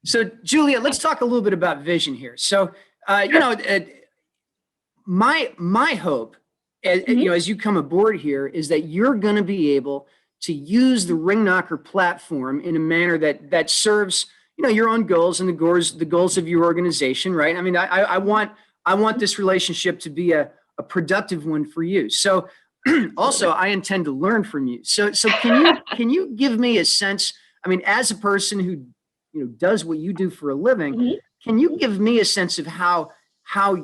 So, Julia, let's talk a little bit about vision here. So, my hope, Mhm. as you come aboard here, is that you're going to be able to use the Ringknocker platform in a manner that serves your own goals and the goals of your organization, right? I mean, I want this relationship to be a productive one for you. So, also, I intend to learn from you. So can you give me a sense? I mean, as a person who does what you do for a living, Mhm. can you give me a sense of how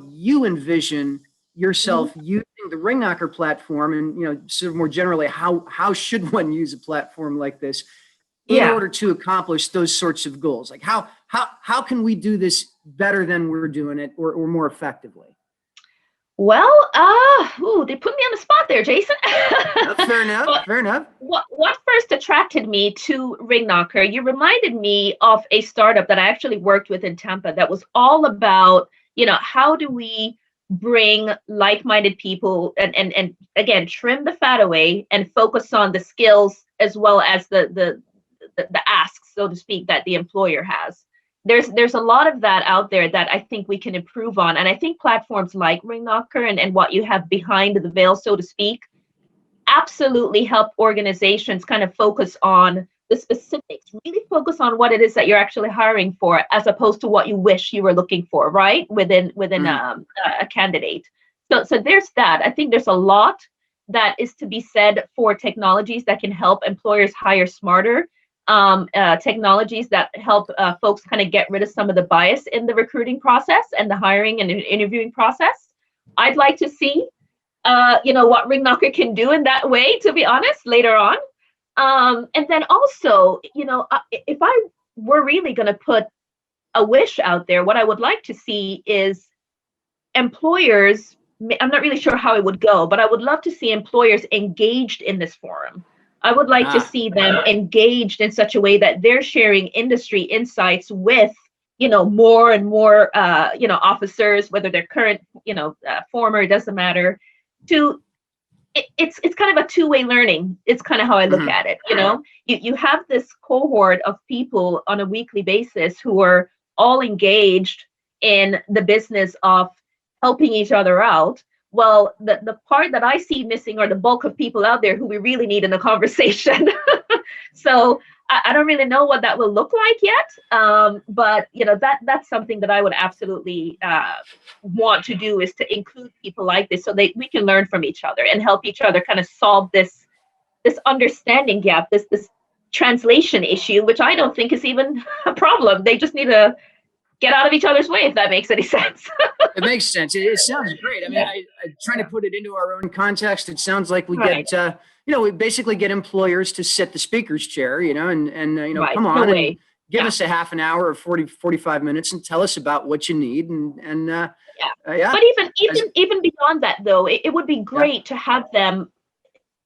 you envision Mhm. yourself using the Ringknocker platform, and sort of more generally, how should one use a platform like this in Yeah. order to accomplish those sorts of goals? Like how can we do this better than we're doing it, or more effectively? Well, they put me on the spot there, Jason. Fair enough. But Fair enough. what first attracted me to Ringknocker? You reminded me of a startup that I actually worked with in Tampa that was all about, how do we bring like-minded people and again trim the fat away and focus on the skills as well as the asks, so to speak, that the employer has. There's a lot of that out there that I think we can improve on. And I think platforms like Ringknocker and what you have behind the veil, so to speak, absolutely help organizations kind of focus on the specifics, really focus on what it is that you're actually hiring for, as opposed to what you wish you were looking for, right? Within Mhm. a candidate. So there's that. I think there's a lot that is to be said for technologies that can help employers hire smarter, technologies that help folks kind of get rid of some of the bias in the recruiting process and the hiring and interviewing process. I'd like to see what Ringknocker can do in that way, to be honest, later on. And then also, if I were really going to put a wish out there, what I would like to see is employers. I'm not really sure how it would go, but I would love to see employers engaged in this forum. I would like to Ah, see them engaged in such a way that they're sharing industry insights with, more and more, officers, whether they're current, former, it doesn't matter, to it's kind of a two-way learning. It's kind of how I look mhm. at it. You have this cohort of people on a weekly basis who are all engaged in the business of helping each other out. Well, the part that I see missing are the bulk of people out there who we really need in the conversation. So I don't really know what that will look like yet. But that's something that I would absolutely want to do, is to include people like this so that we can learn from each other and help each other kind of solve this understanding gap, this translation issue, which I don't think is even a problem. They just need to get out of each other's way, if that makes any sense. It makes sense. It sounds great. I mean, Yeah. trying to put it into our own context, it sounds like we Right. get, we basically get employers to sit the speaker's chair, and Right. come In a on and way. give Yeah. us a half an hour or 45 minutes and tell us about what you need. And Yeah. yeah, But even as, even even beyond that, though, it would be yeah. great to have them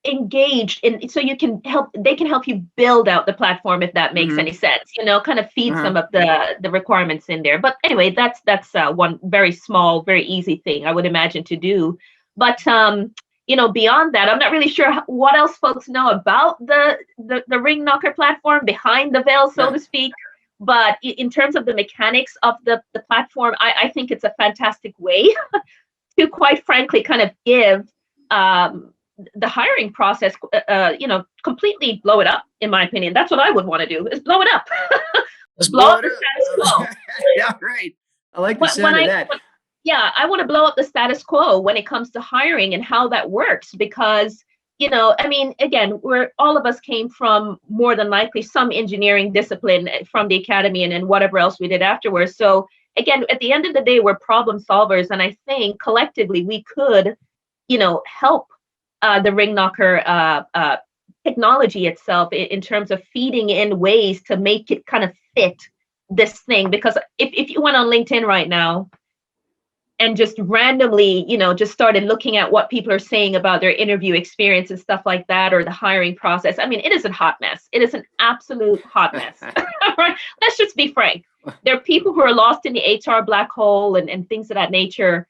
engaged in, so they can help you build out the platform, if that makes any Hmm. sense, kind of feed Uh-huh. some of the requirements in there. But anyway, that's one very small, very easy thing I would imagine to do. But beyond that, I'm not really sure what else folks know about the Ringknocker platform behind the veil, so Yeah. to speak. But in terms of the mechanics of the platform, I think it's a fantastic way to, quite frankly, kind of give um, the hiring process, completely blow it up. In my opinion, that's what I would want to do, is blow it up, Let's blow blow up it the status quo. up. Yeah, right. I like the When sound of I, that. yeah, I want to blow up the status quo when it comes to hiring and how that works, because I mean, again, we're all of us came from, more than likely, some engineering discipline from the academy and whatever else we did afterwards. So again, at the end of the day, we're problem solvers, and I think collectively we could, help the Ringknocker technology itself in terms of feeding in ways to make it kind of fit this thing. Because if you went on LinkedIn right now and just randomly, just started looking at what people are saying about their interview experience and stuff like that, or the hiring process, I mean, it is a hot mess. It is an absolute hot mess. Right? Let's just be frank. There are people who are lost in the HR black hole and things of that nature.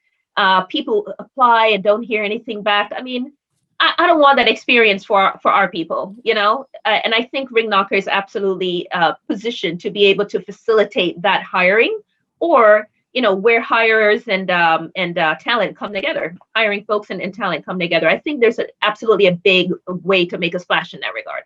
People apply and don't hear anything back. I mean, I don't want that experience for our people, you know. And I think Ringknocker is absolutely positioned to be able to facilitate that hiring, or you know, where hirers and talent come together, hiring folks and talent come together. I think there's absolutely a big way to make a splash in that regard.